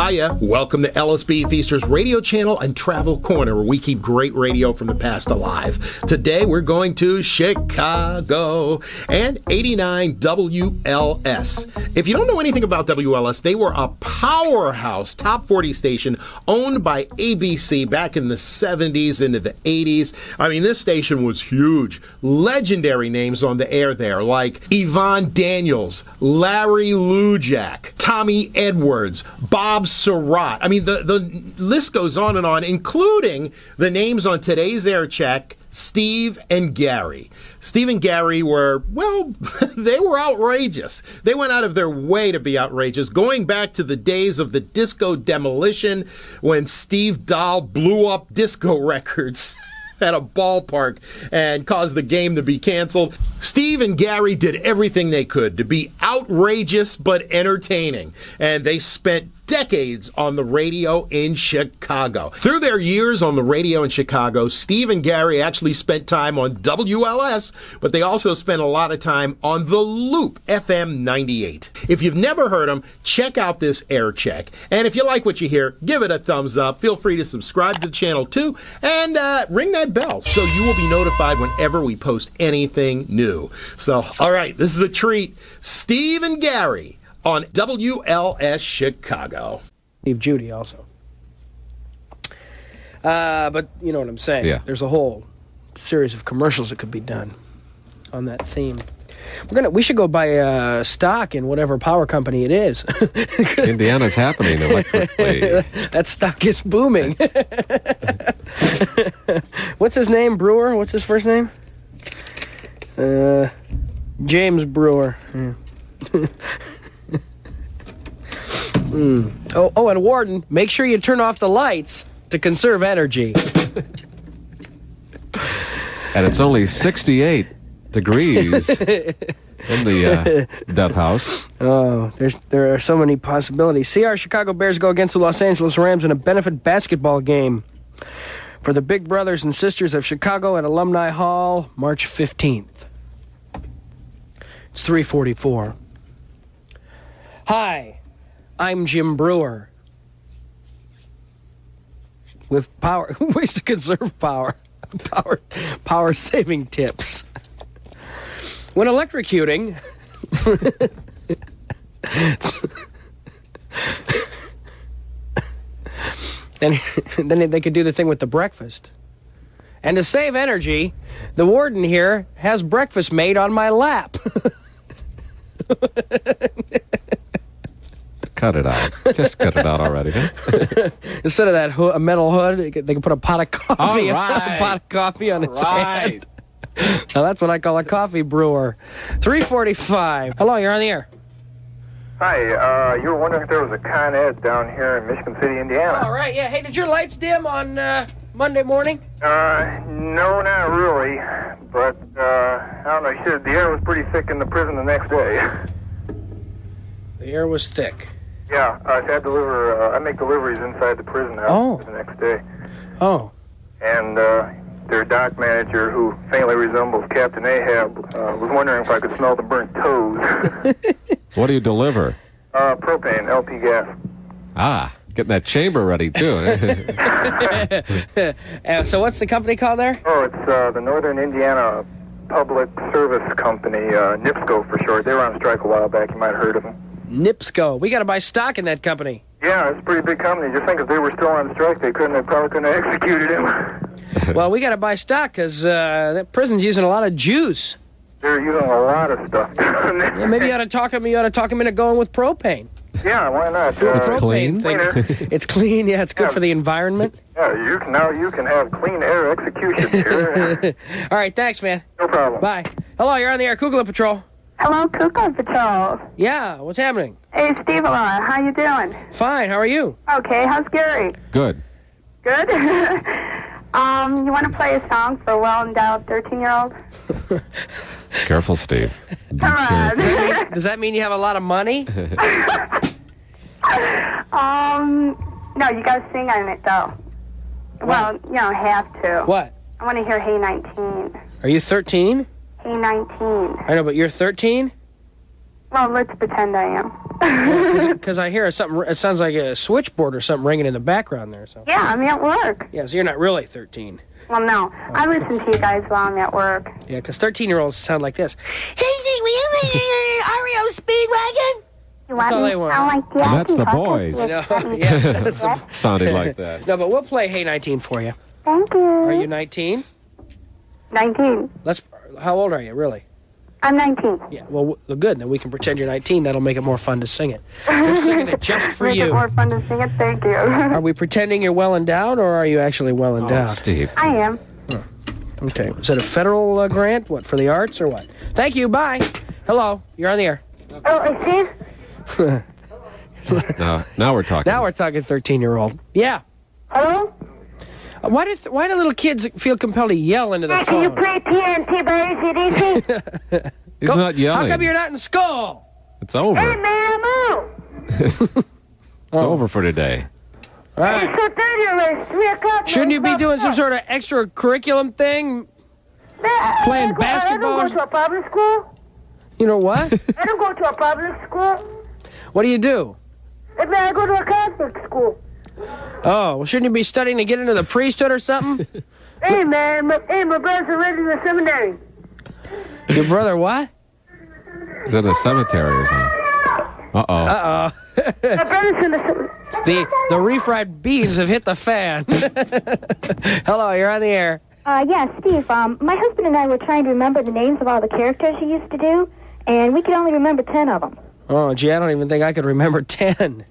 Hiya, welcome to LSB Feasters Radio Channel and Travel Corner, where we keep great radio from the past alive. Today we're going to Chicago and 89 WLS. If you don't know anything about WLS, they were a powerhouse top 40 station owned by ABC back in the 70s into the 80s. I mean, this station was huge. Legendary names on the air there, like Yvonne Daniels, Larry Lujak, Tommy Edwards, Bob Surratt. I mean, the list goes on, including the names on today's air check, Steve and Garry. Steve and Garry were, well, they were outrageous. They went out of their way to be outrageous, going back to the days of the disco demolition when Steve Dahl blew up disco records at a ballpark and caused the game to be canceled. Steve and Garry did everything they could to be outrageous but entertaining, and they spent decades on the radio in Chicago. Through their years on the radio in Chicago, Steve and Garry actually spent time on WLS, but they also spent a lot of time on the Loop FM 98. If you've never heard them, check out this air check. And if you like what you hear, give it a thumbs up. Feel free to subscribe to the channel too, and ring that bell so you will be notified whenever we post anything new. So, all right, this is a treat. Steve and Garry on WLS Chicago. Steve Judy also. But you know what I'm saying. Yeah. There's a whole series of commercials that could be done on that theme. We should go buy stock in whatever power company it is. Indiana's happening electrically. That stock is booming. What's his name? Brewer? What's his first name? James Brewer. Yeah. Oh, and Warden, make sure you turn off the lights to conserve energy. And it's only 68 degrees in the Dove House. Oh, there are so many possibilities. See our Chicago Bears go against the Los Angeles Rams in a benefit basketball game for the Big Brothers and Sisters of Chicago at Alumni Hall, March 15th. It's 3:44. Hi, I'm Jim Brewer. With power, ways to conserve power. Power saving tips. When electrocuting, and then they could do the thing with the breakfast. And to save energy, the warden here has breakfast made on my lap. Cut it out. Just cut it out already. Huh? Instead of that a metal hood, they can put a pot of coffee, on its head. Now that's what I call a coffee brewer. 3:45. Hello, you're on the air. Hi, you were wondering if there was a Con Ed down here in Michigan City, Indiana. All right, yeah. Hey, did your lights dim on Monday morning? No, not really. But, I don't know, the air was pretty thick in the prison the next day. The air was thick. Yeah, I I make deliveries inside the prison house the next day. Oh. And, their dock manager, who faintly resembles Captain Ahab, was wondering if I could smell the burnt toes. What do you deliver? Propane, LP gas. Ah, getting that chamber ready, too. So what's the company called there? Oh, it's the Northern Indiana Public Service Company, NIPSCO for short. They were on strike a while back. You might have heard of them. NIPSCO. We got to buy stock in that company. Yeah, it's a pretty big company. Just think if they were still on strike, they probably couldn't have executed him. Well, we got to buy stock because that prison's using a lot of juice. They're using a lot of stuff. Yeah, maybe you ought to talk him into going with propane. Yeah, why not? It's clean. It's clean. Yeah, it's good for the environment. Yeah, you can have clean air execution here. All right, thanks, man. No problem. Bye. Hello, you're on the air, Kugler Patrol. Hello, Cuckoo Patrol. Yeah, what's happening? Hey, Steve, how you doing? Fine, how are you? Okay, how's Gary? Good. Good? You want to play a song for a well-endowed 13-year-old? Careful, Steve. Come on. Does that mean you have a lot of money? No, you got to sing on it, though. Well, you don't have to. What? I want to hear Hey 19. Are you 13? Hey 19. I know, but you're 13? Well, let's pretend I am. Because I hear something, it sounds like a switchboard or something ringing in the background there. So. Yeah, I'm at work. Yeah, so you're not really 13. Well, no. I listen to you guys while I'm at work. Yeah, because 13-year-olds sound like this. Hey, will you make an REO Speedwagon? That's all they want. I like Jackie That's the Hawkins boys. No, yeah, that's the, Sounding like that. no, but we'll play Hey 19 for you. Thank you. Are you 19? 19. How old are you, really? I'm 19. Yeah, well, good. Then we can pretend you're 19. That'll make it more fun to sing it. We're singing it just for Make you. it more fun to sing it. Thank you. Are we pretending you're well endowed, or are you actually well endowed? Steve. I am. Okay. Is it a federal grant? What, for the arts or what? Thank you. Bye. Hello. You're on the air. Oh, Steve? Now we're talking. Now we're talking 13-year-old. Yeah. Hello? Why do little kids feel compelled to yell into the Can phone? you play TNT by AC/DC? He's not yelling. How come you're not in school? It's over. Hey, man, move! It's over for today. All right. It's so dirty, it's 3 o'clock. Shouldn't you be doing some sort of extra curriculum thing? Playing basketball? I don't go to a public school. You know what? I don't go to a public school. What do? I go to a Catholic school. Oh, well, shouldn't you be studying to get into the priesthood or something? Hey, man, my brother's already in the seminary. Your brother what? He's in a cemetery or something. Uh-oh. Uh-oh. My brother's in the seminary. The refried beans have hit the fan. Hello, you're on the air. Yeah, Steve, my husband and I were trying to remember the names of all the characters you used to do, and we could only remember 10 of them. Oh, gee, I don't even think I could remember 10.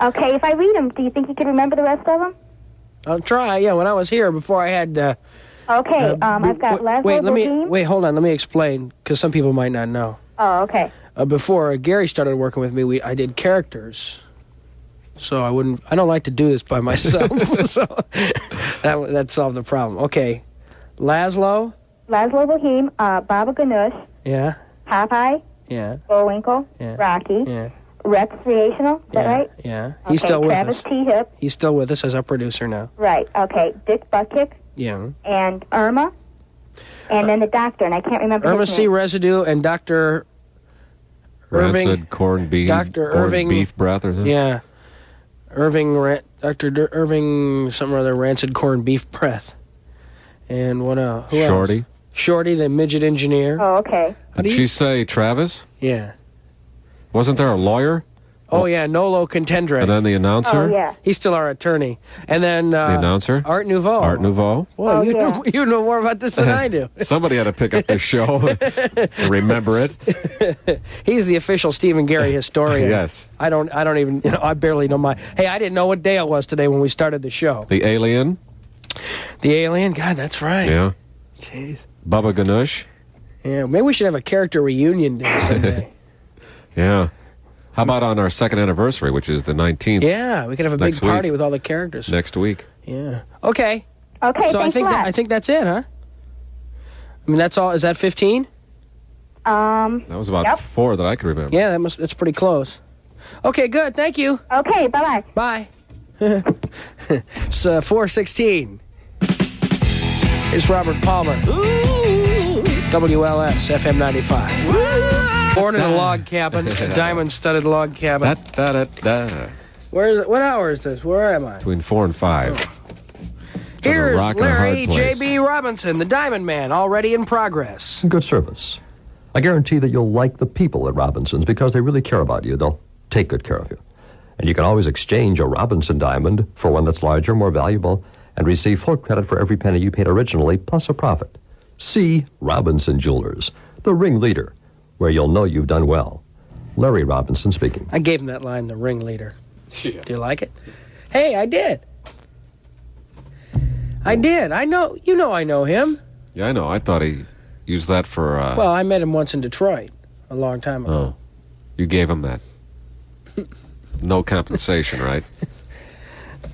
Okay, if I read them, do you think you could remember the rest of them? I'll try, yeah, when I was here, before I had... Okay, I've got Laszlo Wait, hold on, let me explain, because some people might not know. Oh, okay. Before Gary started working with me, I did characters. So I don't like to do this by myself. So that solved the problem. Okay. Laszlo, Boheme, Baba Ganoush, yeah, Popeye, yeah, Bullwinkle, yeah, Rocky, yeah, Recreational, is that yeah, right? yeah. Okay, He's still with Travis us. T. Hip, He's still with us as our producer now. right, okay, Dick Buttkick, Yeah. and Irma, and then the doctor, and I can't remember Irma his C. name. Residue and Dr. Irving. Rancid corned beef. Dr. corned Irving. beef breath or something. Yeah. Dr. Irving, something or other, rancid corned beef breath. And what else? Who Shorty. else? Shorty, the midget engineer. Oh, okay. Did she say Travis? Yeah. Wasn't there a lawyer? Oh, yeah, Nolo Contendere. And then the announcer? Oh, yeah. He's still our attorney. And then... The announcer? Art Nouveau. Art Nouveau. Boy, Oh, you know more about this than I do. Somebody had to pick up the show and remember it. He's the official Stephen Garry historian. Yes. I don't even, I barely know my... Hey, I didn't know what day it was today when we started the show. The alien? The alien? God, that's right. Yeah. Jeez. Bubba Ganoush? Yeah, maybe we should have a character reunion day someday. Yeah. How about on our second anniversary, which is the 19th? Yeah, we could have a big Next party week. with all the characters. Next week. Yeah. Okay. Okay, So thanks a lot. I think that's it, huh? I mean, that's all. Is that 15? That was about Yep. 4 that I could remember. Yeah, that's pretty close. Okay, good. Thank you. Okay, bye-bye. Bye. It's 4:16. Here's Robert Palmer. WLS FM 95. Born in a log cabin, a diamond-studded log cabin. Da-da-da-da. Where is it? What hour is this? Where am I? Between 4 and 5. Here's rock and a hard Larry place. J.B. Robinson, the Diamond Man, already in progress. Good service. I guarantee that you'll like the people at Robinson's because they really care about you. They'll take good care of you. And you can always exchange a Robinson diamond for one that's larger, more valuable, and receive full credit for every penny you paid originally, plus a profit. See Robinson Jewelers, the ringleader, where you'll know you've done well. Larry Robinson speaking. I gave him that line, the ringleader. Yeah. Do you like it? Hey, I did. I did. I know. You know I know him. Yeah, I know. I thought he used that for... Well, I met him once in Detroit a long time ago. Oh. You gave him that. No compensation, right?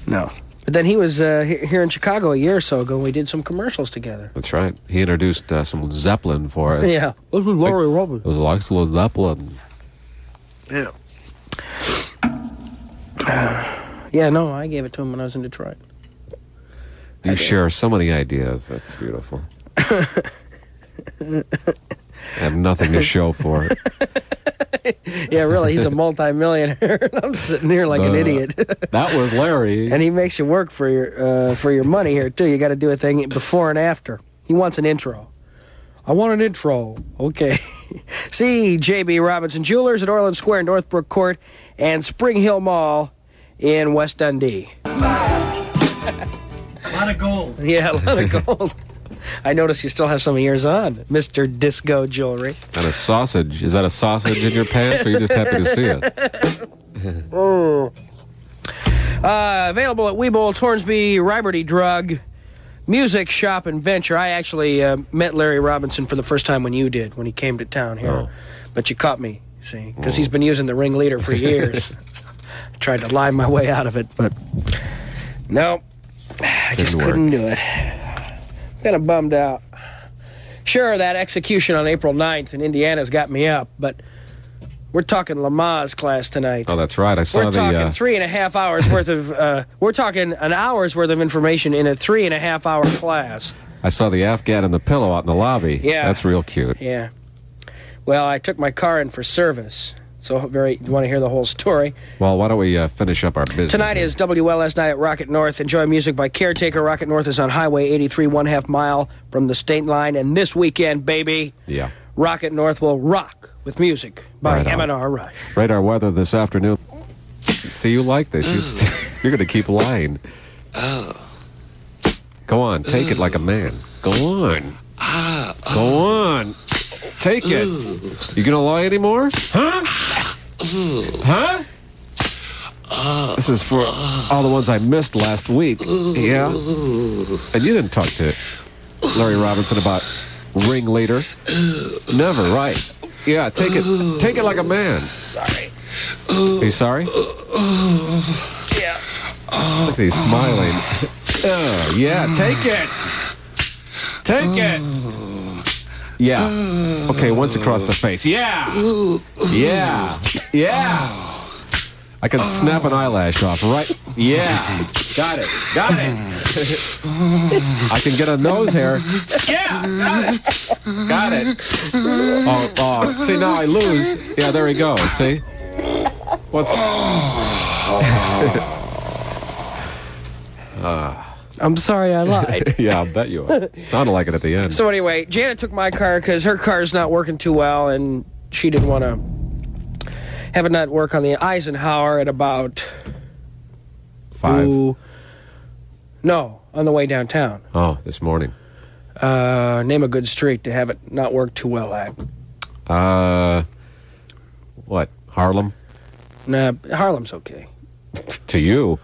No. But then he was here in Chicago a year or so ago, and we did some commercials together. That's right. He introduced some Zeppelin for us. Yeah. This was Larry It Robinson. was like little Zeppelin. Yeah. Yeah, no, I gave it to him when I was in Detroit. You share so many ideas. That's beautiful. I have nothing to show for it. Yeah, really, he's a multimillionaire. I'm sitting here like an idiot. That was Larry. And he makes you work for your money here, too. You got to do a thing before and after. He wants an intro. I want an intro. Okay. See J.B. Robinson Jewelers at Orland Square, Northbrook Court, and Spring Hill Mall in West Dundee. A lot of gold. Yeah, a lot of gold. I notice you still have some of yours on, Mr. Disco Jewelry. And a sausage. Is that a sausage in your pants, or are you just happy to see it? Oh. Available at Weebles, Hornsby, Riberty Drug, Music Shop and Venture. I actually met Larry Robinson for the first time when you did, when he came to town here. Oh. But you caught me, see, because he's been using the ringleader for years. I tried to lie my way out of it, but no, I just couldn't do it. Kind of bummed out. Sure, that execution on April 9th in Indiana's got me up, but we're talking Lamaze class tonight. Oh, that's right. I saw We're talking 3.5 hours worth of, we're talking an hour's worth of information in a 3.5 hour class. I saw the Afghan and the pillow out in the lobby. Yeah. That's real cute. Yeah. Well, I took my car in for service. So, you want to hear the whole story? Well, why don't we finish up our business? Tonight is WLS Night at Rocket North. Enjoy music by Caretaker. Rocket North is on Highway 83, 1/2 mile from the state line. And this weekend, baby, Yeah. Rocket North will rock with music by Right on. M&R Rush. Radar weather this afternoon. See, you like this. You're going to keep lying. Go on. Take it like a man. Go on. Go on. Take it. You going to lie anymore? Huh? Huh? This is for all the ones I missed last week. Yeah? And you didn't talk to Larry Robinson about ringleader. Never, right? Yeah, take it like a man. Sorry. Are you sorry? Yeah. Look at he's smiling. Oh, yeah, take it. Take it. Yeah. Okay, once across the face. Yeah. Yeah. Yeah. I can snap an eyelash off, right? Yeah. Got it. Got it. I can get a nose hair. Yeah. Got it. Got it. Oh. See, now I lose. Yeah, there we go. See? What's... I'm sorry I lied. Yeah, I'll bet you are. Sounded like it at the end. So anyway, Janet took my car because her car's not working too well, and she didn't want to have it not work on the Eisenhower at about 5. No, on the way downtown. Oh, this morning. Name a good street to have it not work too well at. What? Harlem? Nah, Harlem's okay. To you.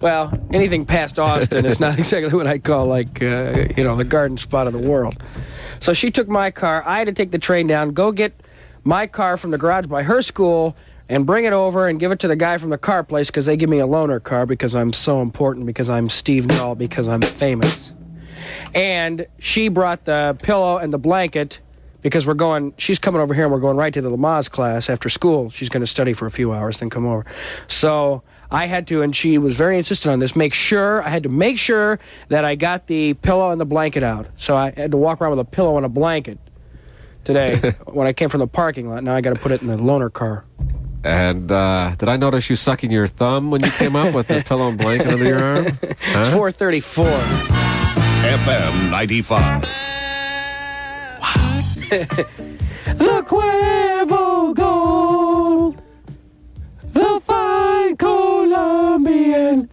Well, anything past Austin is not exactly what I call, like, the garden spot of the world. So she took my car. I had to take the train down, go get my car from the garage by her school, and bring it over and give it to the guy from the car place because they give me a loaner car because I'm so important, because I'm Steve Garry, because I'm famous. And she brought the pillow and the blanket because she's coming over here and we're going right to the Lamaze class after school. She's going to study for a few hours, then come over. So I had to, and she was very insistent on this, I had to make sure that I got the pillow and the blanket out. So I had to walk around with a pillow and a blanket today when I came from the parking lot. Now I got to put it in the loaner car. And did I notice you sucking your thumb when you came up with the pillow and blanket under your arm? Huh? It's 4:34. FM 95. The Cuervo Gold, the fine Colombian,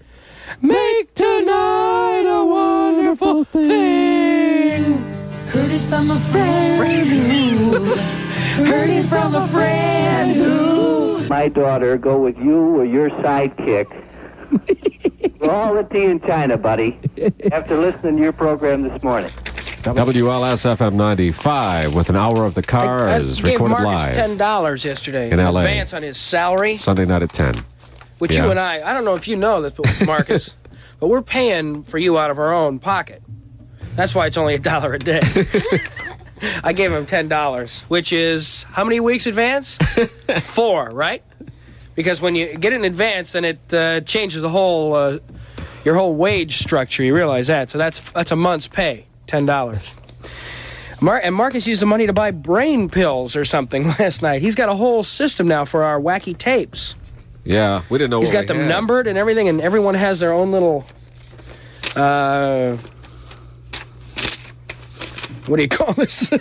make tonight a wonderful thing. Heard it from a friend who, heard it from a friend who. My daughter go with you or your sidekick. We're all the tea in China, buddy. After listening to your program this morning. WLS-FM 95 with an hour of the cars gave recorded Marcus live. $10 yesterday In LA. advance on his salary. Sunday night at 10. Which Yeah. you and I don't know if you know this, but Marcus, but we're paying for you out of our own pocket. That's why it's only $1 a day. I gave him $10, which is how many weeks advance? 4, right? Because when you get it in advance, then it changes the whole your whole wage structure. You realize that? So that's a month's pay, $10. And Marcus used the money to buy brain pills or something last night. He's got a whole system now for our wacky tapes. Yeah, we didn't know. He's got them numbered and everything, and everyone has their own little. What do you call this? What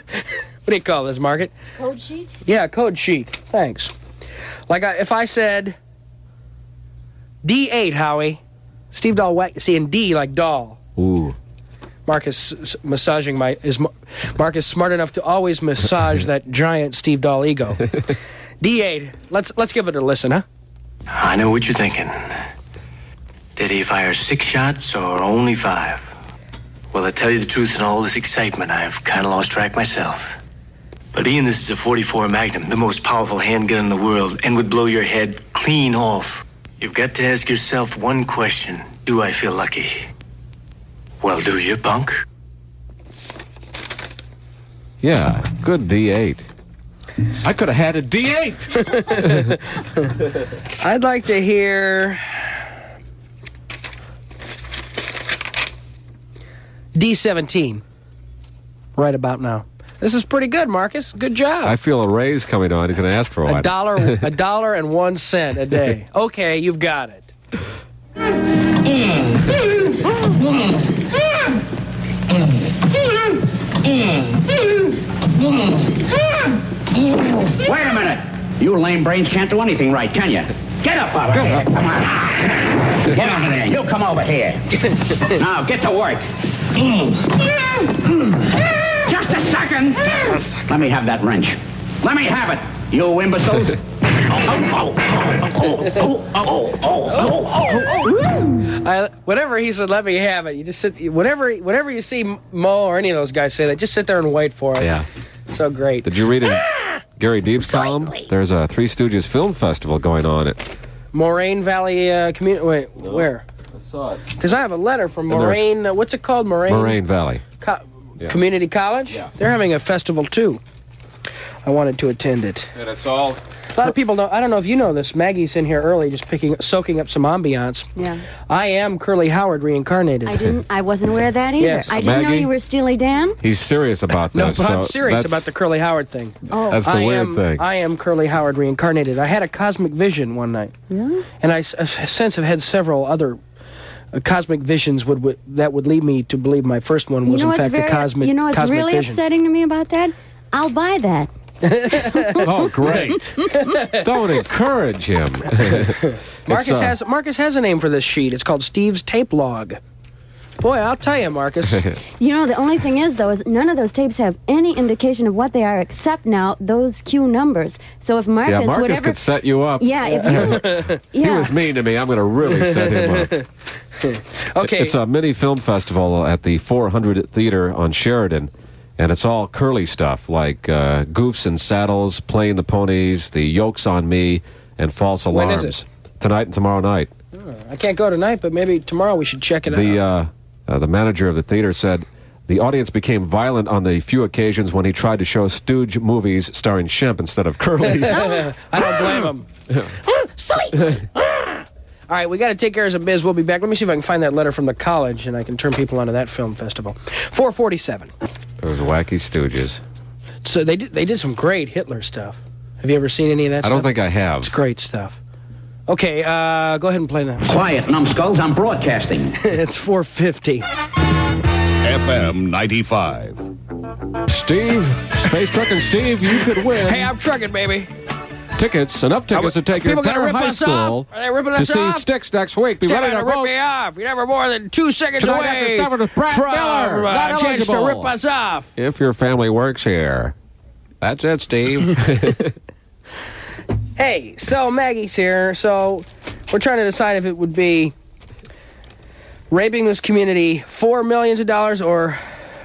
do you call this, Margaret? Code sheet? Yeah, code sheet. Thanks. Like if I said D8, Howie, Steve Dahl, seeing D like doll. Ooh. Marcus massaging Marcus smart enough to always massage that giant Steve Dahl ego. D8. Let's give it a listen, huh? I know what you're thinking. Did he fire 6 shots or only 5? Well, to tell you the truth, in all this excitement, I've kind of lost track myself. But Ian, this is a .44 Magnum, the most powerful handgun in the world, and would blow your head clean off. You've got to ask yourself one question. Do I feel lucky? Well, do you, punk? Yeah, good D8. I could have had a D8. I'd like to hear D17 right about now. This is pretty good, Marcus. Good job. I feel a raise coming on. He's going to ask for one. $1.01 a day. Okay, you've got it. Wait a minute. You lame brains can't do anything right, can you? Get up out of here. Come on. Get over there. You come over here. Now, get to work. Just a second. Let me have that wrench. Let me have it, you imbeciles. Whatever he said, let me have it. You just sit. Whenever you see Mo or any of those guys say that, just sit there and wait for it. Yeah. So great. Did you read in Gary Deeb's column? There's a Three Stooges film festival going on at Moraine Valley Community. Wait, no, where? I saw it. Because I have a letter from Moraine. What's it called? Moraine Valley. Yeah. Community College? Yeah. They're having a festival, too. I wanted to attend it. And it's all... A lot of people don't... I don't know if you know this. Maggie's in here early just soaking up some ambiance. Yeah. I am Curly Howard reincarnated. I wasn't aware of that either. Yes. I didn't know you were Steely Dan. He's serious about this. No, but I'm serious about the Curly Howard thing. Oh. That's the weird thing. I am Curly Howard reincarnated. I had a cosmic vision one night. Really? And I since have had several other... cosmic visions that would lead me to believe my first one was in fact a cosmic vision. You know what's really upsetting to me about that? I'll buy that. Oh, great. Don't encourage him. Marcus has a name for this sheet. It's called Steve's Tape Log. Boy, I'll tell you, Marcus. You know, the only thing is, though, is none of those tapes have any indication of what they are except now those Q numbers. So if Marcus... could set you up. Yeah, if you... He was mean to me. I'm going to really set him up. Okay. It's a mini film festival at the 400 Theater on Sheridan, and it's all curly stuff, like Goofs and Saddles, Playing the Ponies, The Yoke's on Me, and False Alarms. When is it? Tonight and tomorrow night. I can't go tonight, but maybe tomorrow we should check it out. The manager of the theater said the audience became violent on the few occasions when he tried to show Stooge movies starring Shemp instead of Curly. I don't blame him. Sweet. All right, we got to take care of some biz. We'll be back. Let me see if I can find that letter from the college, and I can turn people onto that film festival. 447. Those wacky Stooges. So they did some great Hitler stuff. Have you ever seen any of that stuff? I don't think I have. It's great stuff. Okay, go ahead and play that. Quiet, numbskulls. I'm broadcasting. It's 450. FM 95. Steve, Space Truck and Steve, you could win. Hey, I'm trucking, baby. Enough tickets to take your entire high school to see Styx next week. Be ready to rip vote. me off. You're never more than 2 seconds Tonight away after 7 with Brad Miller. Not a chance to eligible. rip us off. If your family works here. That's it, Steve. Hey, so Maggie's here. So we're trying to decide if it would be raping this community for millions of dollars or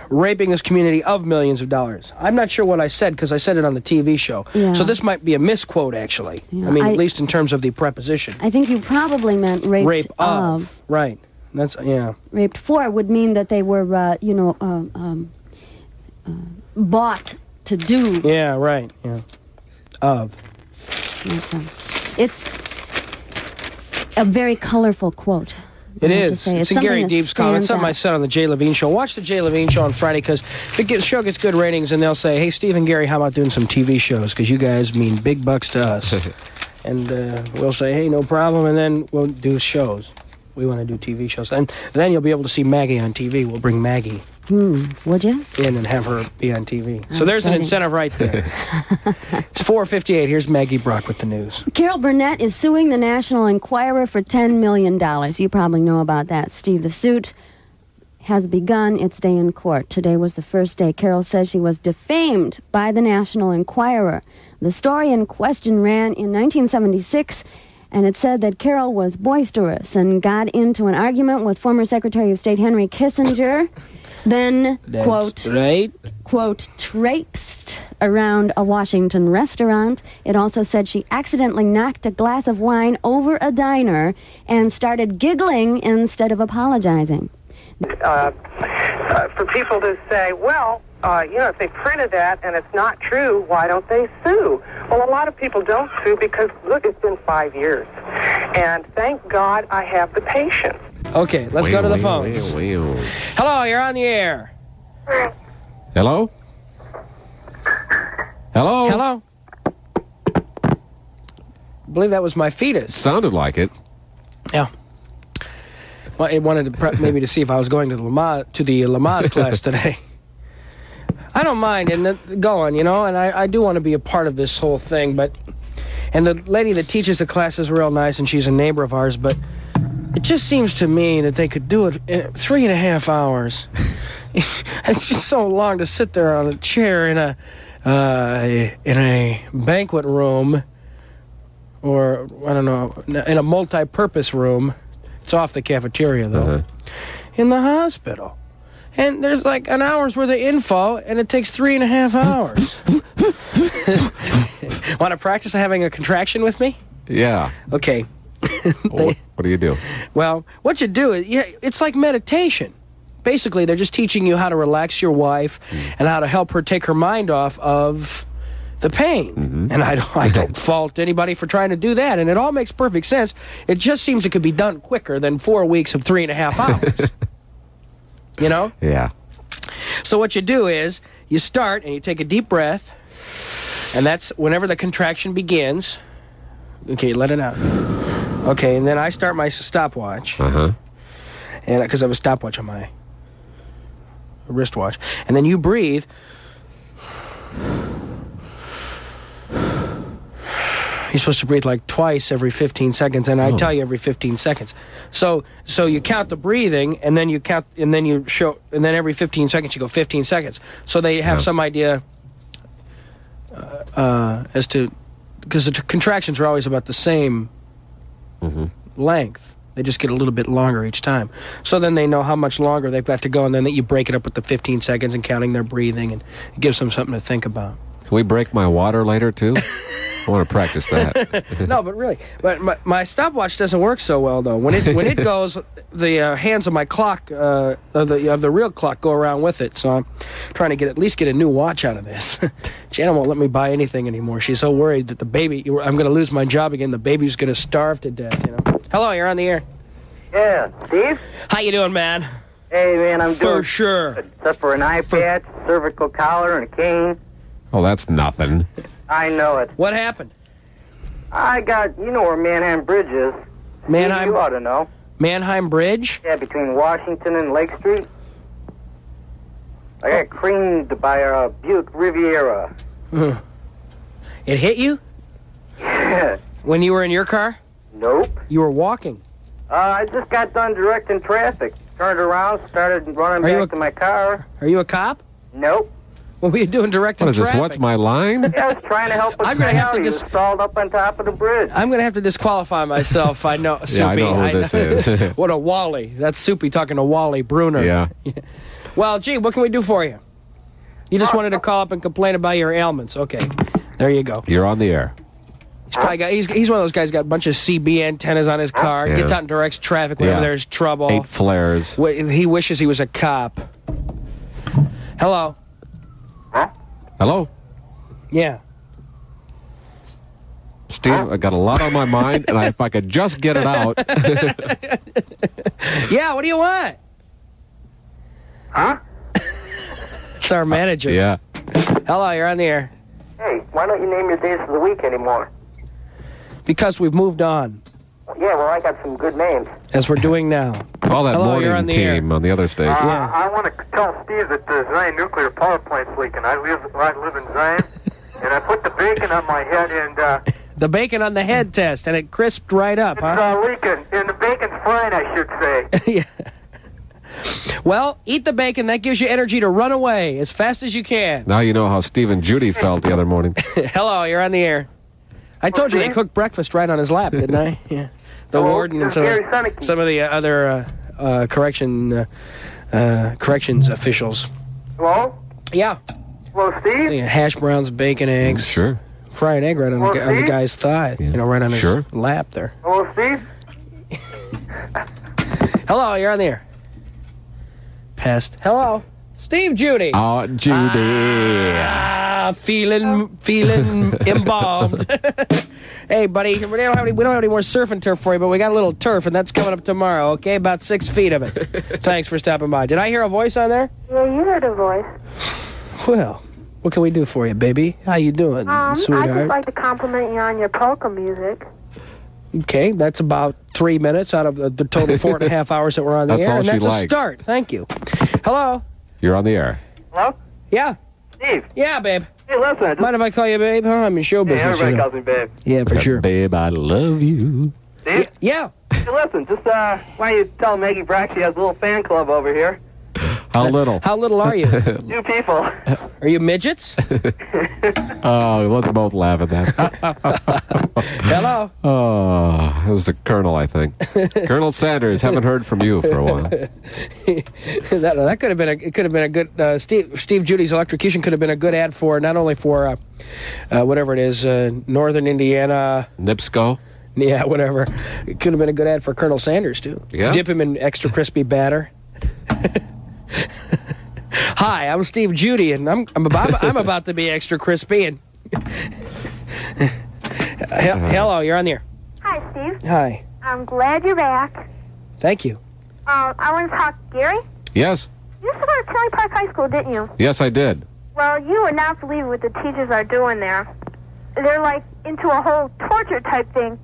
raping this community of millions of dollars. I'm not sure what I said because I said it on the TV show. Yeah. So this might be a misquote, actually. Yeah, I mean, at least in terms of the preposition. I think you probably meant raped Rape of. Right. That's, yeah. Raped for would mean that they were, bought to do. Yeah, right. Yeah. Of. Okay. It's a very colorful quote. It I have to is. say. It's in something Gary that Deep's comment. It's stands something I out. said on the Jay Levine Show. Watch the Jay Levine Show on Friday, because if the show gets good ratings, and they'll say, hey, Steve and Gary, how about doing some TV shows? Because you guys mean big bucks to us. And we'll say, hey, no problem, and then we'll do shows. We want to do TV shows. And then you'll be able to see Maggie on TV. We'll bring Maggie Would you? in and have her be on TV. So I'm there's an excited. incentive right there. It's 4:58. Here's Maggie Brock with the news. Carol Burnett is suing the National Enquirer for $10 million. You probably know about that, Steve. The suit has begun its day in court. Today was the first day. Carol says she was defamed by the National Enquirer. The story in question ran in 1976, and it said that Carol was boisterous and got into an argument with former Secretary of State Henry Kissinger. Then, That's right. quote, traipsed around a Washington restaurant. It also said she accidentally knocked a glass of wine over a diner and started giggling instead of apologizing. For people to say, well, if they printed that and it's not true, why don't they sue? Well, a lot of people don't sue because, look, it's been 5 years. And thank God I have the patience. Okay, let's go to the phones. Hello, you're on the air. Hello? Hello? Hello? I believe that was my fetus. Sounded like it. Yeah. Well, it wanted to prep maybe to see if I was going to the Lamaze class today. I don't mind going, and I do want to be a part of this whole thing, and the lady that teaches the class is real nice, and she's a neighbor of ours, but it just seems to me that they could do it in 3.5 hours. It's just so long to sit there on a chair in a banquet room, or, I don't know, in a multi-purpose room. It's off the cafeteria, though. In the hospital. And there's like an hour's worth of info, and it takes 3.5 hours. Want to practice having a contraction with me? Yeah. Okay. What do you do? Well, what you do is, it's like meditation. Basically, they're just teaching you how to relax your wife and how to help her take her mind off of the pain. And I don't fault anybody for trying to do that, and it all makes perfect sense. It just seems it could be done quicker than 4 weeks of 3.5 hours. Yeah. So what you do is you start and you take a deep breath, and that's whenever the contraction begins. Okay, let it out. Okay, and then I start my stopwatch. And because I have a stopwatch on my wristwatch, and then you breathe. You're supposed to breathe like twice every 15 seconds, and I tell you every 15 seconds. So you count the breathing, and then you count, and then you show, and then every 15 seconds you go 15 seconds. So they have some idea as to, because the contractions are always about the same length. They just get a little bit longer each time. So then they know how much longer they've got to go, and then you break it up with the 15 seconds and counting their breathing, and it gives them something to think about. Can we break my water later, too? I want to practice that. No, but really, but my stopwatch doesn't work so well though. When it goes, the hands of my clock, of the real clock, go around with it. So I'm trying to at least get a new watch out of this. Janet won't let me buy anything anymore. She's so worried that I'm going to lose my job again. The baby's going to starve to death. Hello, you're on the air. Yeah, Steve? How you doing, man? Hey, man, I'm doing for sure. Good. Except for an eye patch, cervical collar, and a cane. Oh, that's nothing. I know it. What happened? I got, you know where Manheim Bridge is. Manheim? You ought to know. Manheim Bridge? Yeah, between Washington and Lake Street. I got creamed by a Buick Riviera. It hit you? Yeah. When you were in your car? Nope. You were walking? I just got done directing traffic. Turned around, started running back to my car. Are you a cop? Nope. What were you doing directing What is traffic? this? What's my line? Yeah, I was trying to help a guy out. He was stalled up on top of the bridge. I'm going to have to disqualify myself. I know, Soupy. Yeah, I know who this is. What a Wally. That's Soupy talking to Wally Bruner. Yeah. Well, gee, what can we do for you? You just wanted to call up and complain about your ailments. Okay, there you go. You're on the air. He's probably got, he's one of those guys got a bunch of CB antennas on his car, gets out and directs traffic whenever there's trouble. 8 flares. He wishes he was a cop. Hello? Hello? Yeah. Steve, I got a lot on my mind, and if I could just get it out. Yeah, what do you want? Huh? It's our manager. Yeah. Hello, you're on the air. Hey, why don't you name your days of the week anymore? Because we've moved on, Yeah, well, I got some good names. as we're doing now. Call that Hello, you're morning on the team on the other station. Yeah. I want to tell Steve that the Zion nuclear power plant's leaking. I live in Zion, and I put the bacon on my head, and The bacon on the head test, and it crisped right up, huh? it's leaking. And the bacon's frying, I should say. Yeah. Well, eat the bacon. That gives you energy to run away as fast as you can. Now you know how Steve and Judy felt the other morning. Hello, you're on the air. I told you they cooked breakfast right on his lap, didn't I? Yeah. The warden and some of the other corrections officials. Hello? Yeah. Hello, Steve? Yeah, hash browns, bacon, eggs. Sure. Fried egg right on the guy's thigh. Yeah. You know, right on his Sure. lap there. Hello, Steve? Hello, you're on the air. Pest. Hello. Steve Judy. Oh, Judy. Feeling embalmed. Hey, buddy, we don't have any more surf and turf for you, but we got a little turf, and that's coming up tomorrow, okay? About 6 feet of it. Thanks for stopping by. Did I hear a voice on there? Yeah, you heard a voice. Well, what can we do for you, baby? How you doing, I'd sweetheart? just like to compliment you on your polka music. Okay, that's about 3 minutes out of the total 4.5 hours that we're on the That's air, all and she that's a likes. start. Thank you. Hello? You're on the air. Hello? Yeah? Steve? Yeah, babe. Hey, listen. Mind if I call you babe? Huh? I'm in show Hey, business. everybody you know. calls me babe. Yeah, for sure. Babe, I love you. Steve? Yeah. Hey, listen, just, why don't you tell Maggie Brack she has a little fan club over here? How little? How little are you? 2 people. Are you midgets? Oh, let's both laugh at that. Hello? Oh, it was the Colonel, I think. Colonel Sanders, haven't heard from you for a while. that could have been a good Steve Judy's electrocution could have been a good ad for not only for whatever it is, Northern Indiana. NIPSCO? Yeah, whatever. It could have been a good ad for Colonel Sanders too. Yeah. Dip him in extra crispy batter. Hi, I'm Steve Judy, and I'm about to be extra crispy. And hello, you're on the air. Hi, Steve. Hi. I'm glad you're back. Thank you. I want to talk to Gary. Yes? You used to go to Tilly Park High School, didn't you? Yes, I did. Well, you would not believe what the teachers are doing there. They're like into a whole torture type thing.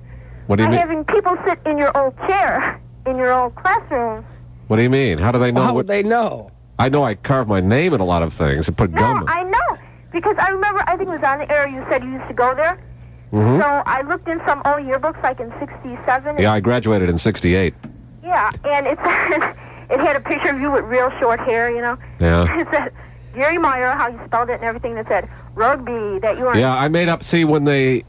What do you by mean? having people sit in your old chair, in your old classroom. What do you mean? How do they know? Well, how would they know? I know I carved my name in a lot of things and put gum in. I know. Because I remember, I think it was on the air, you said you used to go there. Mm-hmm. So I looked in some old yearbooks, like in 67. Yeah, I graduated in 68. Yeah, and it had a picture of you with real short hair, you know. Yeah. It said, Garry Meier, how you spelled it and everything, that said, rugby, that you were... Yeah, I made up, see, when they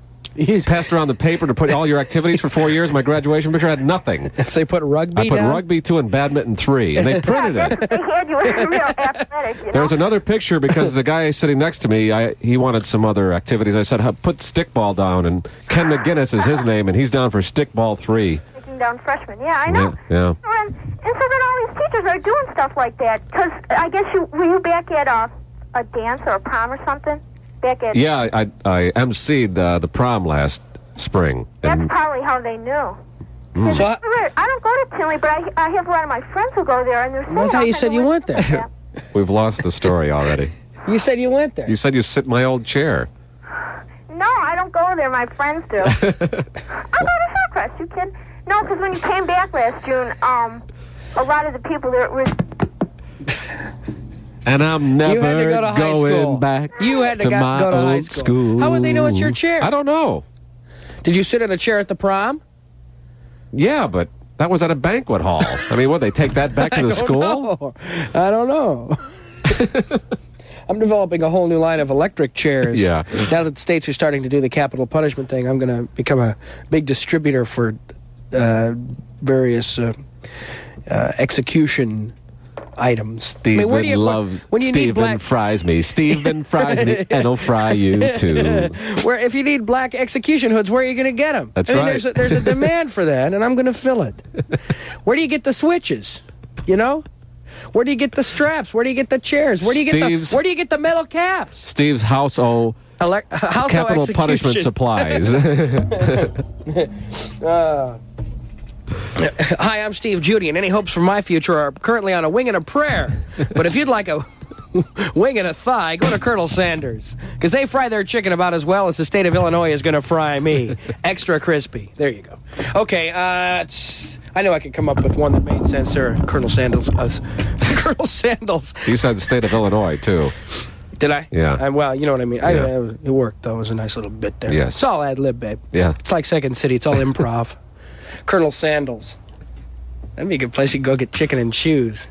passed around the paper to put all your activities for 4 years, my graduation picture had nothing. So they put rugby I put down? rugby 2 and badminton 3, and they printed it. They had you in real athletic, you know. There's another picture because the guy sitting next to me, he wanted some other activities. I said, put stickball down, and Ken McGinnis is his name, and he's down for stickball 3. Taking down freshmen. Yeah, I know. Yeah. And so then all these teachers are doing stuff like that. Because I guess were you back at a dance or a prom or something? Back at... Yeah, I emceed the prom last spring. That's And, probably how they knew. Mm. So I don't go to Tinley, but I have a lot of my friends who go there, and they're saying... I thought you said you went there. we've lost the story already. You said you went there. You said you sit in my old chair. No, I don't go there. My friends do. I go to Hillcrest, you kid. No, because when you came back last June, a lot of the people there were... And I'm never You had to go to high school. going back You had to to my go to high old school. How would they know it's your chair? I don't know. Did you sit in a chair at the prom? Yeah, but that was at a banquet hall. I mean, what, they take that back to the school? I don't know. I'm developing a whole new line of electric chairs. Yeah. Now that the states are starting to do the capital punishment thing, I'm going to become a big distributor for various execution items. Stephen when you need Stephen black fries me. Stephen fries me, and he'll fry you too. Where if you need black execution hoods, where are you going to get them? That's right. There's a demand for that, and I'm going to fill it. Where do you get the switches? You know, where do you get the straps? Where do you get the chairs? Where do you get the metal caps? Steve's house Capital punishment supplies. Hi, I'm Steve Judy, and any hopes for my future are currently on a wing and a prayer. But if you'd like a wing and a thigh, go to Colonel Sanders, because they fry their chicken about as well as the state of Illinois is going to fry me. Extra crispy. There you go. Okay, I know I could come up with one that made sense there. Colonel Sandals. Colonel Sandals. You said the state of Illinois, too. Did I? Yeah. Well, you know what I mean. Yeah. It worked, though. It was a nice little bit there. Yes. It's all ad-lib, babe. Yeah. It's like Second City. It's all improv. Colonel Sandals. That'd be a good place you can go get chicken and shoes.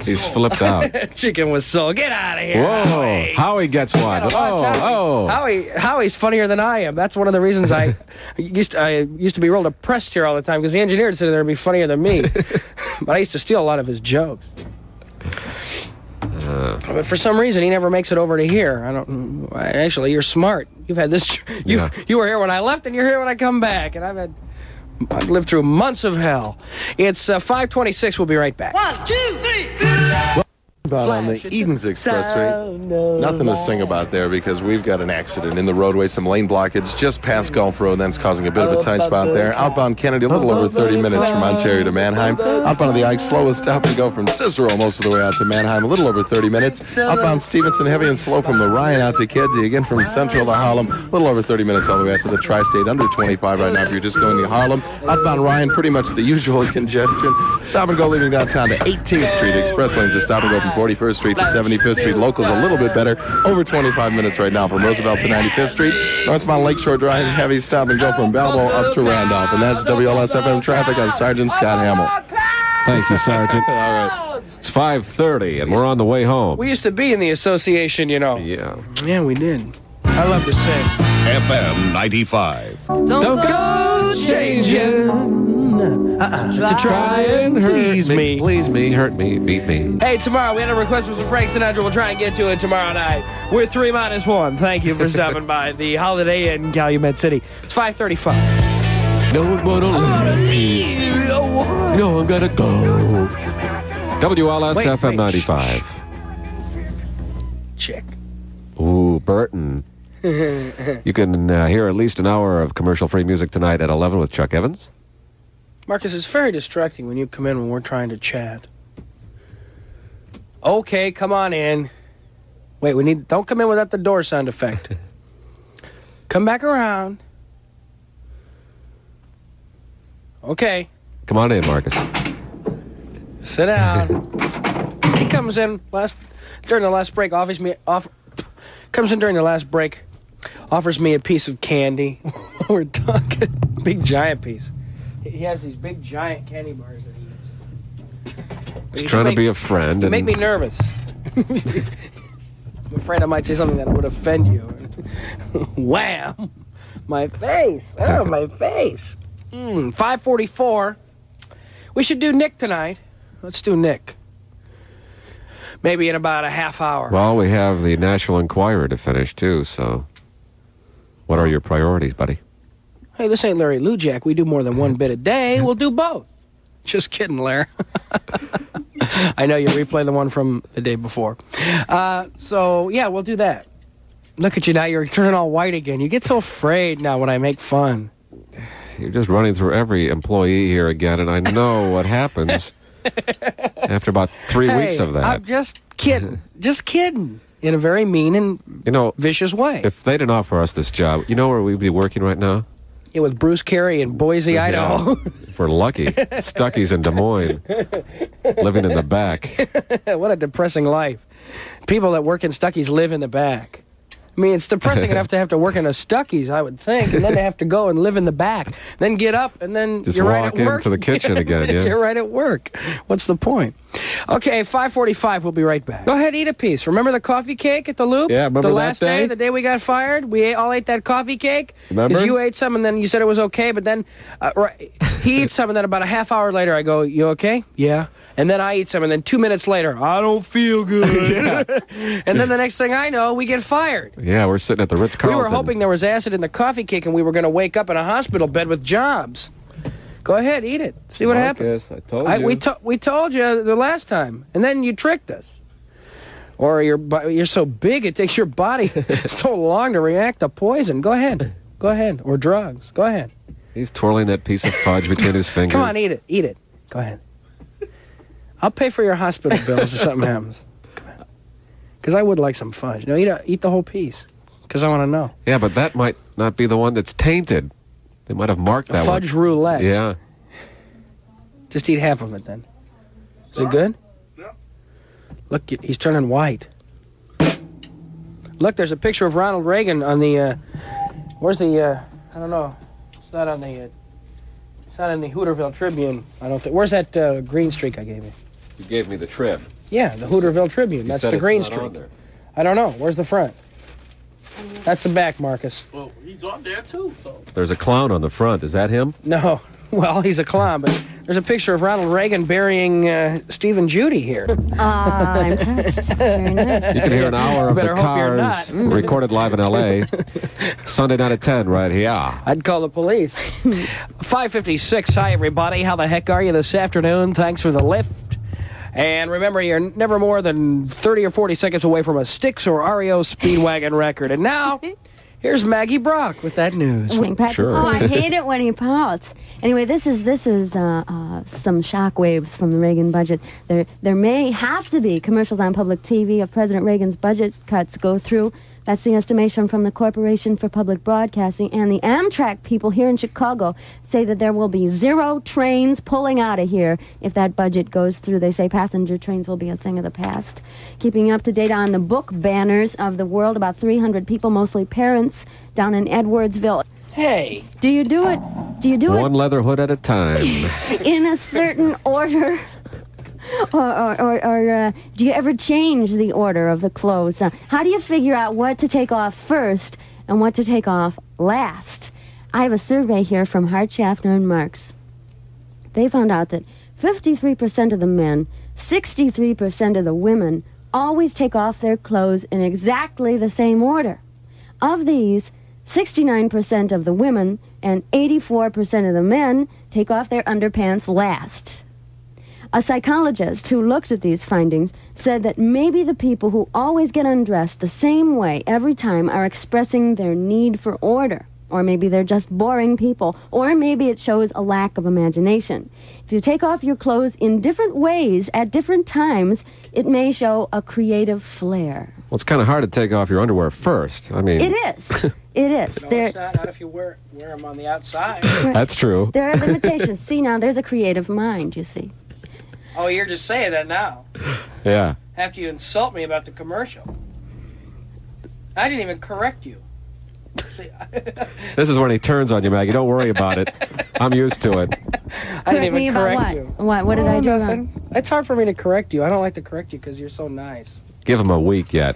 He's flipped out. Chicken was sold. Get out of here. Whoa. Howie gets one. Howie's funnier than I am. That's one of the reasons I used to be real depressed here all the time, because the engineer would sit there and be funnier than me. But I used to steal a lot of his jokes. But for some reason, he never makes it over to here. Actually, you're smart. You've had this. You were here when I left, and you're here when I come back. And I've lived through months of hell. It's 5:26. We'll be right back. 1, 2, 3. About on the Edens Expressway. Nothing to sing about there because we've got an accident in the roadway, some lane blockage just past Gulf Road. That's causing a bit of a tight spot there. Outbound Kennedy, a little over 30 minutes from Ontario to Manheim. Outbound of the Ike, slowest stop to go from Cicero most of the way out to Manheim, a little over 30 minutes. Outbound Stevenson, heavy and slow from the Ryan out to Kedzie. Again from Central to Harlem, a little over 30 minutes all the way out to the Tri-State, under 25 right now if you're just going to Harlem. Outbound Ryan, pretty much the usual congestion. Stop and go leaving downtown to 18th Street. Express lanes are stop and go from 41st Street to 75th Street. Locals a little bit better, over 25 minutes right now from Roosevelt to 95th Street. Northbound Lakeshore Drive, heavy stop and go from Balboa up to Randolph. And that's WLS-FM traffic on Sergeant Scott Hamill. Thank you, Sergeant. All right. It's 5:30, and we're on the way home. We used to be in the association, you know. Yeah. Yeah, we did. I love to sing. FM 95. Don't go changing to try and please me. Please me, hurt me, beat me. Hey, tomorrow we had a request for some Frank Sinatra. We'll try and get to it tomorrow night. We're 3-1. Thank you for stopping by the Holiday Inn in Calumet City. It's 5:35. No one wanna leave. No, I'm gonna go. WLS FM 95. Check. Ooh, Burton. You can hear at least an hour of commercial-free music tonight at 11 with Chuck Evans. Marcus, it's very distracting when you come in when we're trying to chat. Okay, come on in. Wait, don't come in without the door sound effect. Come back around. Okay. Come on in, Marcus. Sit down. He comes in during the last break, offers me a piece of candy. We're talking big giant piece. He has these big giant candy bars that he eats. He's trying to be a friend. You make me nervous. I'm afraid I might say something that would offend you. Wham! My face. Oh, my face. 5:44. We should do Nick tonight. Let's do Nick. Maybe in about a half hour. Well, we have the National Enquirer to finish, too, so what are your priorities, buddy? Hey, this ain't Larry Lujak. We do more than one bit a day. We'll do both. Just kidding, Larry. I know you replay the one from the day before. So, yeah, we'll do that. Look at you now. You're turning all white again. You get so afraid now when I make fun. You're just running through every employee here again, and I know what happens after about 3 weeks of that. I'm just kidding. Just kidding. In a very mean and vicious way. If they didn't offer us this job, you know where we'd be working right now? Yeah, with Bruce Carey in Boise, Idaho. If we're lucky. Stuckies in Des Moines. Living in the back. What a depressing life. People that work in Stuckies live in the back. I mean, it's depressing enough to have to work in a Stuckies, I would think, and then they have to go and live in the back, then get up, and then just you're walk right at work. into the kitchen again, yeah. You're right at work. What's the point? Okay, 5:45, we'll be right back. Go ahead, eat a piece. Remember the coffee cake at the Loop? Yeah, remember the last that day? the day we got fired? We all ate that coffee cake? Remember? Because you ate some, and then you said it was okay, but then he eats some, and then about a half hour later, I go, you okay? Yeah. And then I eat some, and then 2 minutes later, I don't feel good. And then the next thing I know, we get fired. Yeah, we're sitting at the Ritz-Carlton. We were hoping there was acid in the coffee cake and we were going to wake up in a hospital bed with jobs. Go ahead, eat it. See what happens. I told you. We told you the last time, and then you tricked us. Or you're so big it takes your body so long to react to poison. Go ahead. Go ahead. Or drugs. Go ahead. He's twirling that piece of fudge between his fingers. Come on, eat it. Eat it. Go ahead. I'll pay for your hospital bills if something happens. Because I would like some fudge. No, eat the whole piece. Because I want to know. Yeah, but that might not be the one that's tainted. They might have marked that one. Fudge roulette. Yeah. Just eat half of it then. Is it good? Yeah. Look, he's turning white. Look, there's a picture of Ronald Reagan on the, where's the, I don't know. It's not on the, it's not in the Hooterville Tribune, I don't think. Where's that green streak I gave you? You gave me the Trib. Yeah, the Hooterville Tribune. That's the green streak. I don't know. Where's the front? That's the back, Marcus. Well, he's on there too, so. There's a clown on the front. Is that him? No. Well, he's a clown, but there's a picture of Ronald Reagan burying Steve and Judy here. I'm touched. Very nice. You can hear an hour of the Better hope you're Cars not. recorded live in L.A. Sunday night at 10 right here. I'd call the police. 5:56. Hi, everybody. How the heck are you this afternoon? Thanks for the lift. And remember, you're never more than 30 or 40 seconds away from a Styx or REO Speedwagon record. And now, here's Maggie Brock with that news. Sure. Oh, I hate it when he pouts. Anyway, this is some shockwaves from the Reagan budget. There may have to be commercials on public TV if President Reagan's budget cuts go through. That's the estimation from the Corporation for Public Broadcasting, and the Amtrak people here in Chicago say that there will be 0 trains pulling out of here if that budget goes through. They say passenger trains will be a thing of the past. Keeping up to date on the book banners of the world, about 300 people, mostly parents, down in Edwardsville. Hey. Do you do it? One leather hood at a time. In a certain order? Or do you ever change the order of the clothes? How do you figure out what to take off first and what to take off last? I have a survey here from Hart, Schaffner, and Marks. They found out that 53% of the men, 63% of the women always take off their clothes in exactly the same order. Of these, 69% of the women and 84% of the men take off their underpants last. A psychologist who looked at these findings said that maybe the people who always get undressed the same way every time are expressing their need for order. Or maybe they're just boring people. Or maybe it shows a lack of imagination. If you take off your clothes in different ways at different times, it may show a creative flair. Well, it's kind of hard to take off your underwear first. I mean... It is. It is. No, it's not if you wear them on the outside. That's true. There are limitations. See, now, there's a creative mind, you see. Oh, you're just saying that now. Yeah. After you insult me about the commercial. I didn't even correct you. See, This is when he turns on you, Maggie. Don't worry about it. I'm used to it. I didn't even correct you. What did I do wrong? It's hard for me to correct you. I don't like to correct you because you're so nice. Give him a week yet.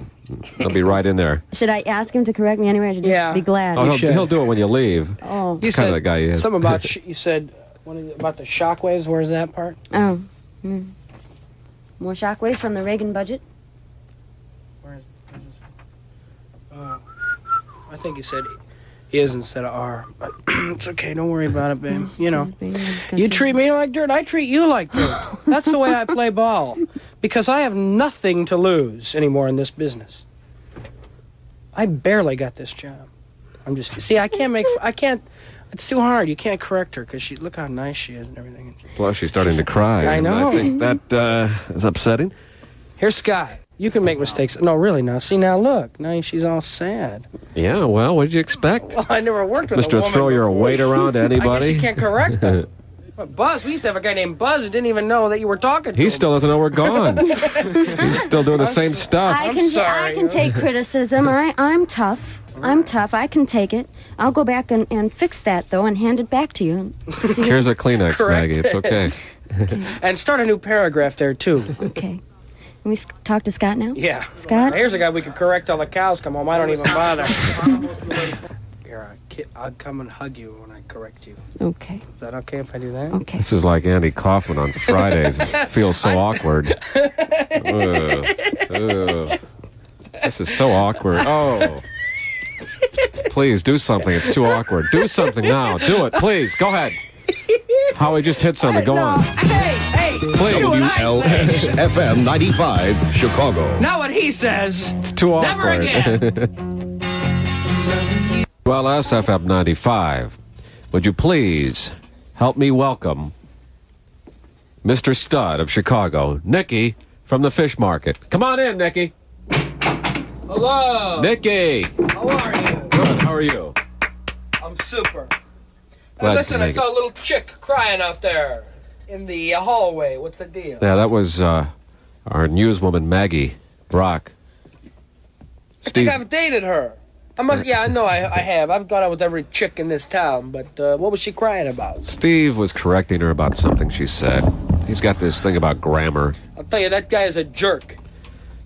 He'll be right in there. Should I ask him to correct me anyway? I should just be glad. Oh, he'll do it when you leave. Oh. That's kind of the guy he is. Something about, you said, about the shockwaves. Where's that part? Oh. More shockwaves from the Reagan budget? I think you said is instead of are. But it's okay. Don't worry about it, babe. You know, you treat me like dirt. I treat you like dirt. That's the way I play ball. Because I have nothing to lose anymore in this business. I barely got this job. See, I can't, it's too hard. You can't correct her because look how nice she is and everything. Plus, she's starting to cry. I know. I think that is upsetting. Here's Scott. You can make mistakes. No, really, now. See, now look. Now she's all sad. Yeah, well, what did you expect? Well, I never worked with a woman Mr. Throw your before. weight around to anybody? I guess you can't correct them. But Buzz, we used to have a guy named Buzz who didn't even know that you were talking to him. He still doesn't know we're gone. He's still doing the same stuff. I can take criticism. I'm tough. I'm tough. I can take it. I'll go back and fix that, though, and hand it back to you. Here's a Kleenex, Correct Maggie. It's okay. And start a new paragraph there, too. Okay. Can we talk to Scott now? Yeah. Scott? Here's a guy we could correct till the cows come home. I don't even bother. Here, I'll come and hug you when I correct you. Okay. Is that okay if I do that? Okay. This is like Andy Kaufman on Fridays. It feels so awkward. Ugh. This is so awkward. Oh. Please, do something. It's too awkward. Do something now. Do it, please. Go ahead. Howie just hit something. Go on. Hey, Please. WLS-FM 95, Chicago. Now what he says. It's too awkward. Never again. WLS-FM 95. Would you please help me welcome Mr. Stud of Chicago, Nikki from the fish market. Come on in, Nikki. Hello. Nikki. How are you? Good. How are you? I'm super. Glad Listen, to I make saw a little chick crying out there in the hallway. What's the deal? Yeah, that was our newswoman, Maggie Brock. I think I've dated her. Yeah, I know I have. I've gone out with every chick in this town, but what was she crying about? Steve was correcting her about something she said. He's got this thing about grammar. I'll tell you, that guy is a jerk.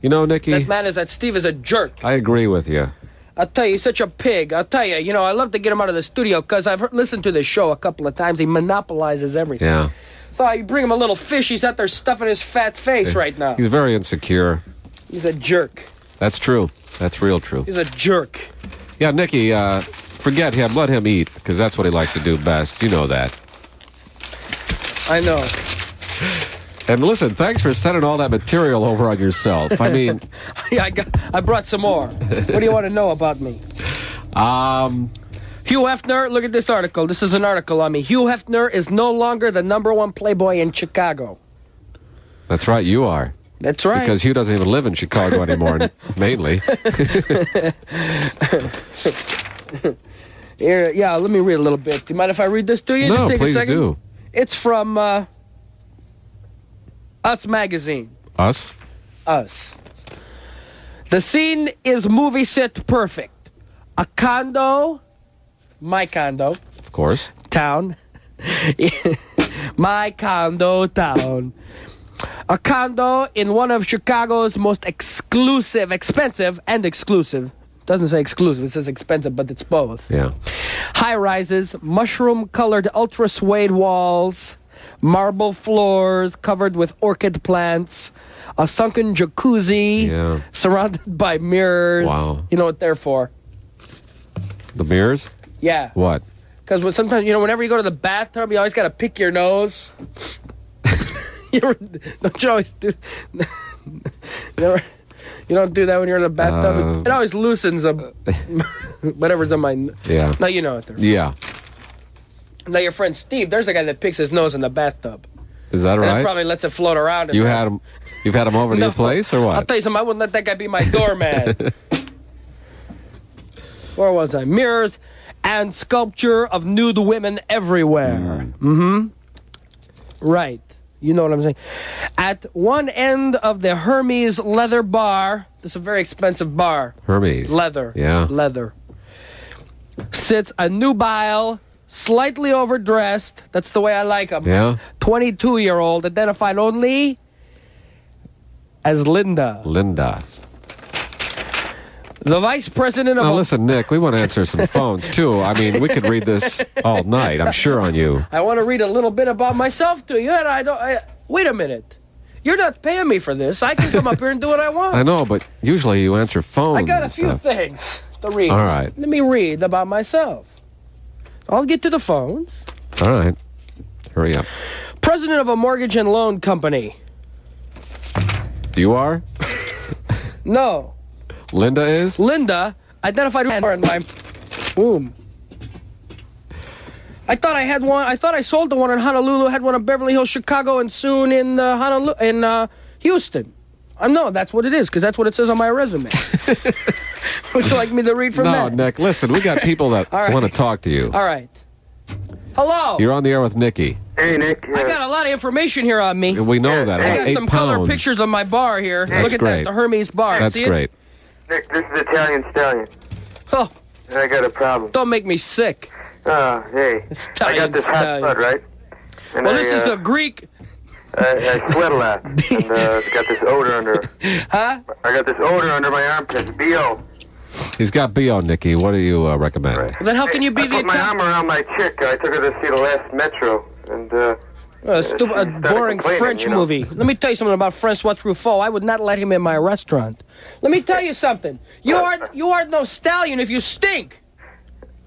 You know, Nikki? That Steve is a jerk. I agree with you. I'll tell you, he's such a pig. I'll tell you, I love to get him out of the studio because I've listened to this show a couple of times. He monopolizes everything. Yeah. So you bring him a little fish, he's out there stuffing his fat face right now. He's very insecure. He's a jerk. That's true. That's real true. He's a jerk. Yeah, Nikki, forget him. Let him eat, because that's what he likes to do best. You know that. I know. And listen, thanks for sending all that material over on yourself. I mean... Yeah, I brought some more. What do you want to know about me? Hugh Hefner, look at this article. This is an article on me. Hugh Hefner is no longer the #1 playboy in Chicago. That's right, you are. That's right. Because Hugh doesn't even live in Chicago anymore, mainly. Here, yeah, let me read a little bit. Do you mind if I read this to you? No, just take please a second. do. It's from Us Magazine. Us? Us. The scene is movie set perfect. A condo, my condo. Of course. Town. My condo town. A condo in one of Chicago's most expensive and exclusive. Doesn't say exclusive, it says expensive, but it's both. Yeah. High rises, mushroom-colored ultra suede walls, marble floors covered with orchid plants, a sunken jacuzzi surrounded by mirrors. Wow. You know what they're for? The mirrors? Yeah. What? Because sometimes, whenever you go to the bathtub, you always got to pick your nose. Don't you always do... You don't do that when you're in the bathtub? It always loosens whatever's on my... Yeah. No, you know what they're for. Yeah. Now, your friend Steve, there's a guy that picks his nose in the bathtub. Is that right? And probably lets it float around. You've had him over to your place, or what? I'll tell you something, I wouldn't let that guy be my doorman. Where was I? Mirrors and sculpture of nude women everywhere. Mm-hmm. Right. You know what I'm saying? At one end of the Hermes leather bar, this is a very expensive bar. Hermes. Leather. Yeah. Leather. Sits a nubile, slightly overdressed, that's the way I like him. Yeah. 22-year-old, identified only as Linda. Linda. The vice president of... Now, listen, Nick, we want to answer some phones, too. I mean, we could read this all night, I'm sure, on you. I want to read a little bit about myself to you, and wait a minute. You're not paying me for this. I can come up here and do what I want. I know, but usually you answer phones. I got a and few stuff. things to read. All right. Let me read about myself. I'll get to the phones. All right. Hurry up. President of a mortgage and loan company. You are? No. Linda is? Linda, identified in my womb. I thought I had one. I thought I sold the one in Honolulu, had one in Beverly Hills, Chicago, and soon in Houston. No, that's what it is, because that's what it says on my resume. Would you like me to read from that? No, Nick, listen, we got people that want to talk to you. All right. Hello. You're on the air with Nikki. Hey, Nick. I got a lot of information here on me. We know that. I got some color pictures of my bar here. That's Look at great. that, the Hermes bar. That's See great. It? Nick, this is Italian Stallion. Oh. And I got a problem. Don't make me sick. Hey. I got this hot blood, right? And well, this is the Greek... I sweat a lot. And got this odor under... Huh? I got this odor under my armpits. B.O. He's got B.O., Nikki. What do you recommend? Right. Then how can you be I put my arm around my chick. I took her to see the last Metro. And, a boring French movie. Let me tell you something about Francois Truffaut. I would not let him in my restaurant. Let me tell you something. You are no stallion if you stink.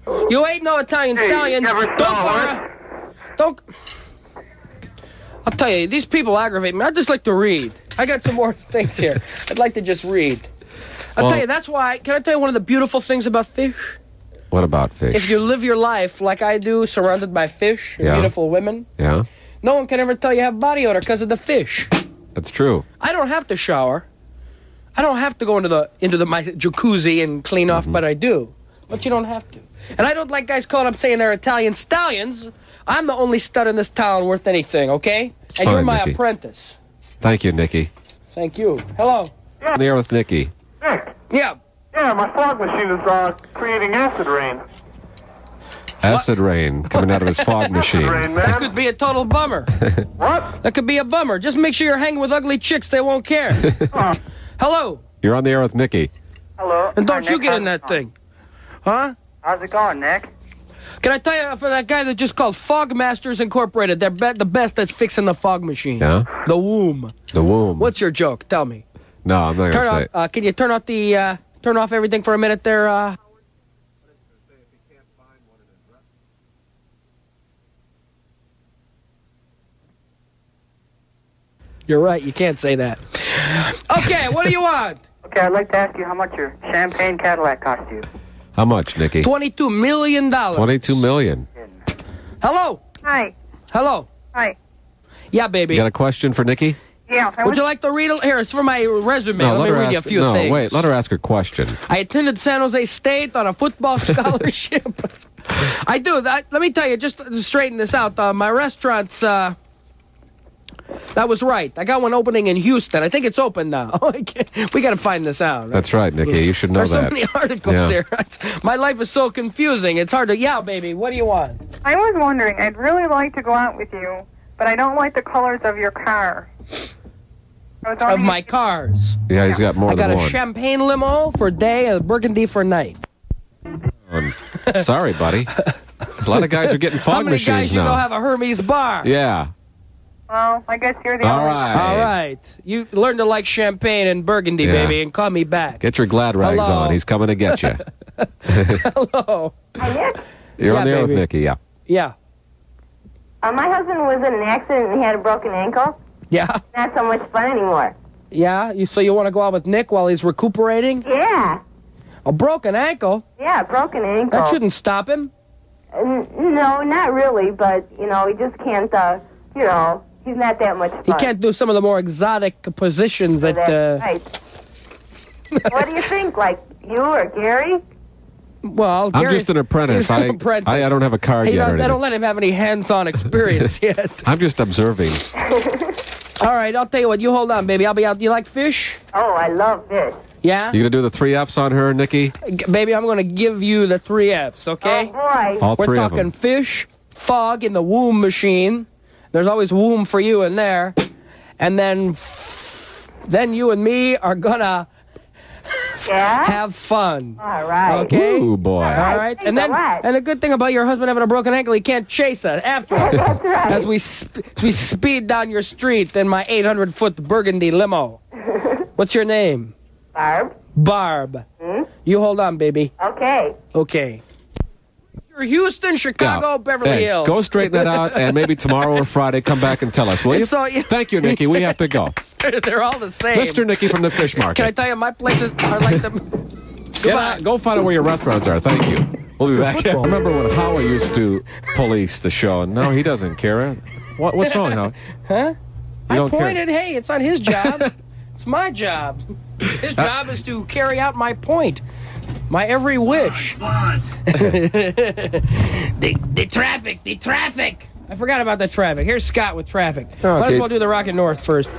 You ain't no Italian stallion. Never Don't. I'll tell you, these people aggravate me. I just like to read. I got some more things here. I'd like to just read. I'll tell you, that's why. Can I tell you one of the beautiful things about fish? What about fish? If you live your life like I do, surrounded by fish and beautiful women, no one can ever tell you have body odor because of the fish. That's true. I don't have to shower. I don't have to go into my jacuzzi and clean off, but I do. But you don't have to. And I don't like guys calling up saying they're Italian stallions. I'm the only stud in this town worth anything, okay? And you're my apprentice. Thank you, Nikki. Thank you. Hello. On the air with Nikki. Nick. Yeah. Yeah, my fog machine is creating acid rain. Acid rain coming out of his fog machine. That could be a total bummer. What? That could be a bummer. Just make sure you're hanging with ugly chicks. They won't care. Hello. You're on the air with Nikki. Hello. And don't you get in that thing. Huh? How's it going, Nick? Can I tell you, for that guy that just called Fog Masters Incorporated, they're the best at fixing the fog machine. Yeah? The womb. The womb. What's your joke? Tell me. No, I'm not going to say. Can you turn off everything for a minute there? You're right. You can't say that. Okay, what do you want? Okay, I'd like to ask you how much your champagne Cadillac cost you. How much, Nikki? $22 million. $22 million. Hello. Hi. Hello. Hi. Yeah, baby. You got a question for Nikki? Yeah. Would you like to read? Here, it's for my resume. No, let me read you a few things. No, wait. Let her ask her question. I attended San Jose State on a football scholarship. I do. Let me tell you, just to straighten this out, my restaurant's... that was right. I got one opening in Houston. I think it's open now. We got to find this out. Right? That's right, Nikki. You should know There's that. so many articles here. My life is so confusing. It's hard to... Yeah, baby. What do you want? I was wondering, I'd really like to go out with you, but I don't like the colors of your car. Of my cars. Yeah, he's got more than one. I got a champagne limo for day and a burgundy for night. Sorry, buddy. A lot of guys are getting fog machines now. How many guys you know have a Hermes bar? Yeah. Well, I guess you're the All only right. All right. You learn to like champagne and burgundy, baby, and call me back. Get your glad rags on. He's coming to get you. Hello. Hi, Nick. You're on the air with Nikki, yeah. Yeah. My husband was in an accident and he had a broken ankle. Yeah. Not so much fun anymore. Yeah? So you want to go out with Nick while he's recuperating? Yeah. A broken ankle? Yeah, broken ankle. That shouldn't stop him. No, not really, but, he just can't, he's not that much fun. He can't do some of the more exotic positions that... Right. What do you think, like you or Gary? Well, I'm just an apprentice. I don't have a card yet. They don't let him have any hands-on experience yet. I'm just observing. All right, I'll tell you what. You hold on, baby. I'll be out. You like fish? Oh, I love fish. Yeah? You going to do the 3 Fs on her, Nikki? Baby, I'm going to give you the 3 Fs, okay? Oh, boy. All We're three of talking them. fish, fog in the womb machine. There's always womb for you in there. And then you and me are going to have fun. All right. Okay? Ooh, boy. All right. And the good thing about your husband having a broken ankle, he can't chase us afterwards. That's right. As we speed down your street in my 800-foot burgundy limo. What's your name? Barb. Barb. You hold on, baby. Okay. Okay. You're Houston, Chicago, Beverly Hills. Go straighten that out, and maybe tomorrow or Friday come back and tell us, will you? Thank you, Nikki. We have to go. They're all the same. Mr. Nikki from the fish market. Can I tell you, my places are like the... Go find out where your restaurants are. Thank you. We'll be back. I remember when Howie used to police the show, and now he doesn't care. What's wrong, Howie? Huh? I don't care. pointed. Hey, it's not his job. It's my job. His job is to carry out my point. My every wish. The traffic. I forgot about the traffic. Here's Scott with traffic. Okay. Might as well do the Rocket North first.